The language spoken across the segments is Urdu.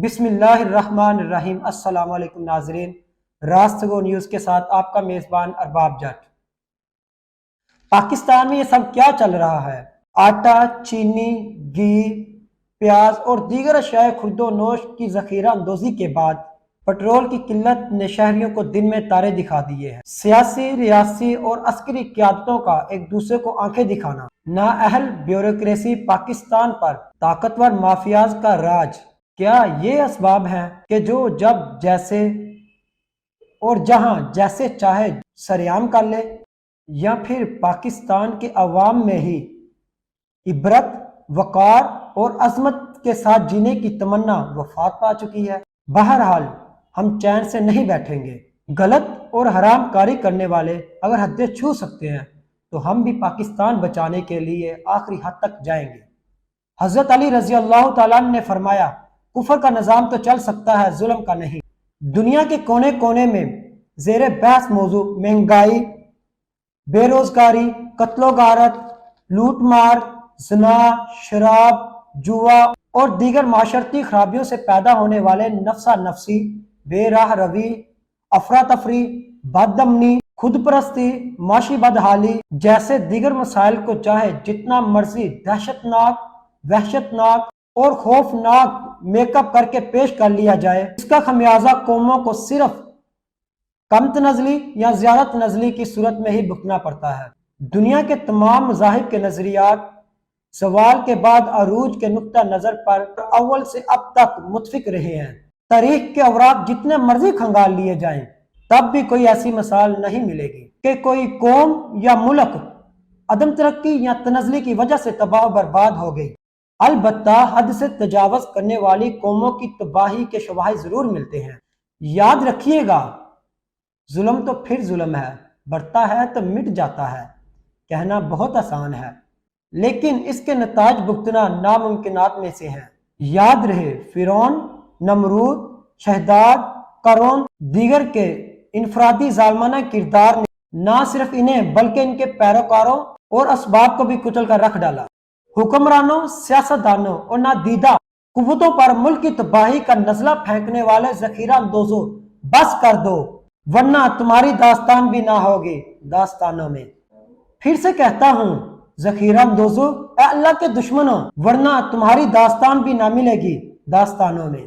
بسم اللہ الرحمن الرحیم۔ السلام علیکم ناظرین، راست گو نیوز کے ساتھ آپ کا میزبان ارباب جٹ۔ پاکستان میں یہ سب کیا چل رہا ہے؟ آٹا، چینی، گھی، پیاز اور دیگر اشیاء خرد و نوش کی ذخیرہ اندوزی کے بعد پٹرول کی قلت نے شہریوں کو دن میں تارے دکھا دیے ہیں۔ سیاسی، ریاستی اور عسکری قیادتوں کا ایک دوسرے کو آنکھیں دکھانا، نااہل بیوروکریسی، پاکستان پر طاقتور مافیاز کا راج، کیا یہ اسباب ہیں کہ جو جب جیسے اور جہاں جیسے چاہے سریعام کر لے، یا پھر پاکستان کے عوام میں ہی عبرت، وقار اور عظمت کے ساتھ جینے کی تمنا وفات پا چکی ہے؟ بہرحال ہم چین سے نہیں بیٹھیں گے۔ غلط اور حرام کاری کرنے والے اگر حدیں چھو سکتے ہیں تو ہم بھی پاکستان بچانے کے لیے آخری حد تک جائیں گے۔ حضرت علی رضی اللہ تعالیٰ عنہ نے فرمایا، کفر کا نظام تو چل سکتا ہے، ظلم کا نہیں۔ دنیا کے کونے کونے میں زیر بحث موضوع مہنگائی، بے روزگاری، قتل و غارت، لوٹ مار، زنا، شراب، جوا اور دیگر معاشرتی خرابیوں سے پیدا ہونے والے نفسا نفسی، بے راہ روی، افراتفری، بد امنی، خود پرستی، معاشی بدحالی جیسے دیگر مسائل کو چاہے جتنا مرضی دہشت ناک، وحشت ناک اور خوفناک میک اپ کر کے پیش کر لیا جائے، اس کا خمیازہ قوموں کو صرف کم تنزلی یا زیادہ تنزلی کی صورت میں ہی بھگتنا پڑتا ہے۔ دنیا کے تمام مذاہب کے نظریات زوال کے بعد عروج کے نقطہ نظر پر اول سے اب تک متفق رہے ہیں۔ تاریخ کے اوراق جتنے مرضی کھنگال لیے جائیں، تب بھی کوئی ایسی مثال نہیں ملے گی کہ کوئی قوم یا ملک عدم ترقی یا تنزلی کی وجہ سے تباہ و برباد ہو گئی۔ البتہ حد سے تجاوز کرنے والی قوموں کی تباہی کے شواہد ضرور ملتے ہیں۔ یاد رکھیے گا، ظلم تو پھر ظلم ہے، بڑھتا ہے تو مٹ جاتا ہے، کہنا بہت آسان ہے، لیکن اس کے نتائج بھگتنا ناممکنات میں سے ہیں۔ یاد رہے، فرعون، نمرود، شہداد، قارون دیگر کے انفرادی ظالمانہ کردار نے نہ صرف انہیں بلکہ ان کے پیروکاروں اور اسباب کو بھی کچل کر رکھ ڈالا۔ حکمرانوں، سیاستدانوں اور نادیدہ قوتوں پر ملک کی تباہی کا نزلہ پھینکنے والے ذخیرہ اندوزوں، بس کر دو، ورنہ تمہاری داستان بھی نہ ہوگی داستانوں میں۔ پھر سے کہتا ہوں، ذخیرہ اندوزوں، اے اللہ کے دشمنوں، ورنہ تمہاری داستان بھی نہ ملے گی داستانوں میں۔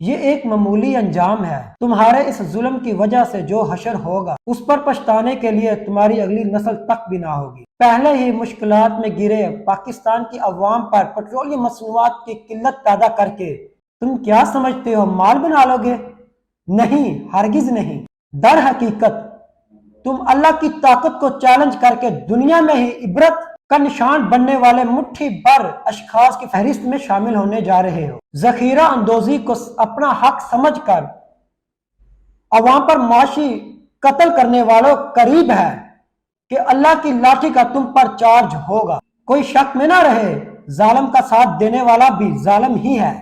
یہ ایک معمولی انجام ہے۔ تمہارے اس ظلم کی وجہ سے جو حشر ہوگا، اس پر پچھتانے کے لیے تمہاری اگلی نسل تک بھی نہ ہوگی۔ پہلے ہی مشکلات میں گرے پاکستان کی عوام پر پیٹرولیم مصنوعات کی قلت پیدا کر کے تم کیا سمجھتے ہو مال بنا لو گے؟ نہیں، ہرگز نہیں۔ در حقیقت تم اللہ کی طاقت کو چیلنج کر کے دنیا میں ہی عبرت کا نشان بننے والے مٹھی بھر اشخاص کی فہرست میں شامل ہونے جا رہے ہو۔ ذخیرہ اندوزی کو اپنا حق سمجھ کر عوام پر معاشی قتل کرنے والوں قریب ہے کہ اللہ کی لاٹھی کا تم پر چارج ہوگا۔ کوئی شک میں نہ رہے، ظالم کا ساتھ دینے والا بھی ظالم ہی ہے۔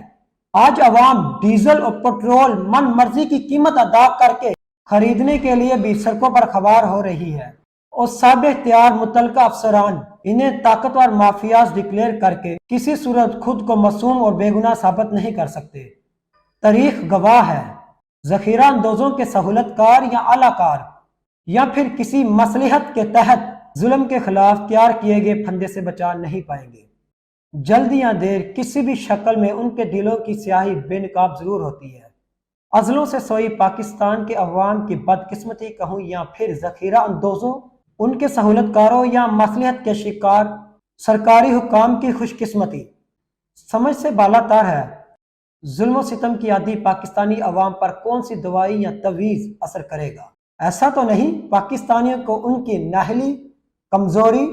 آج عوام ڈیزل اور پٹرول من مرضی کی قیمت ادا کر کے خریدنے کے لیے بھی سڑکوں پر خوار ہو رہی ہے، اور سب اختیار متعلقہ افسران انہیں طاقتور مافیاز ڈکلیئر کر کے کسی صورت خود کو معصوم اور بے گناہ ثابت نہیں کر سکتے۔ تاریخ گواہ ہے، ذخیرہ اندوزوں کے سہولت کار یا اعلی کار یا پھر کسی مصلحت کے تحت ظلم کے خلاف تیار کیے گئے پھندے سے بچا نہیں پائیں گے۔ جلد یا دیر کسی بھی شکل میں ان کے دلوں کی سیاہی بے نقاب ضرور ہوتی ہے۔ ازلوں سے سوئی پاکستان کے عوام کی بدقسمتی کہوں یا پھر ذخیرہ اندوزوں، ان کے سہولت کاروں یا مصلحت کے شکار سرکاری حکام کی خوش قسمتی سمجھ سے بالاتر ہے۔ ظلم و ستم کی عادی پاکستانی عوام پر کون سی دوائی یا تویز اثر کرے گا؟ ایسا تو نہیں پاکستانیوں کو ان کی نااہلی، کمزوری،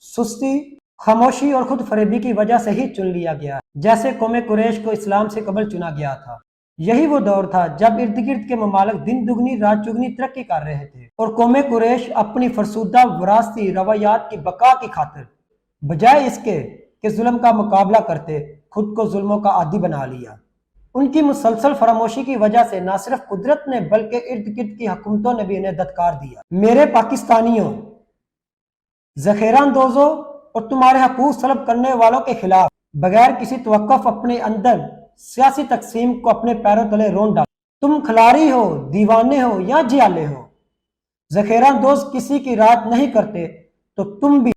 سستی، خاموشی اور خود فریبی کی وجہ سے ہی چن لیا گیا، جیسے قوم قریش کو اسلام سے قبل چنا گیا تھا۔ یہی وہ دور تھا جب ارد گرد کے ممالک دن دگنی رات چگنی ترقی کر رہے تھے، اور قوم قریش اپنی فرسودہ وراثتی روایات کی بقا کی خاطر بجائے اس کے کہ ظلم کا مقابلہ کرتے، خود کو ظلموں کا عادی بنا لیا۔ ان کی مسلسل فراموشی کی وجہ سے نہ صرف قدرت نے بلکہ ارد گرد کی حکومتوں نے بھی انہیں دھتکار دیا۔ میرے پاکستانیوں، ذخیرہ اندوزوں اور تمہارے حقوق سلب کرنے والوں کے خلاف بغیر کسی توقف اپنے اندر سیاسی تقسیم کو اپنے پیروں تلے رون ڈال۔ تم کھلاڑی ہو، دیوانے ہو یا جیالے ہو، ذخیرہ اندوز کسی کی رعایت نہیں کرتے، تو تم بھی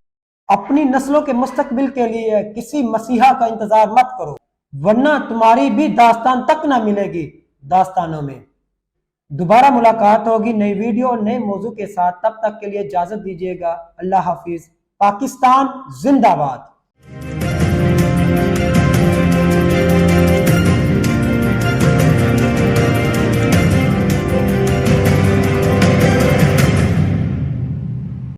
اپنی نسلوں کے مستقبل کے لیے کسی مسیحا کا انتظار مت کرو، ورنہ تمہاری بھی داستان تک نہ ملے گی داستانوں میں۔ دوبارہ ملاقات ہوگی نئی ویڈیو اور نئے موضوع کے ساتھ، تب تک کے لیے اجازت دیجیے گا۔ اللہ حافظ۔ پاکستان زندہ باد۔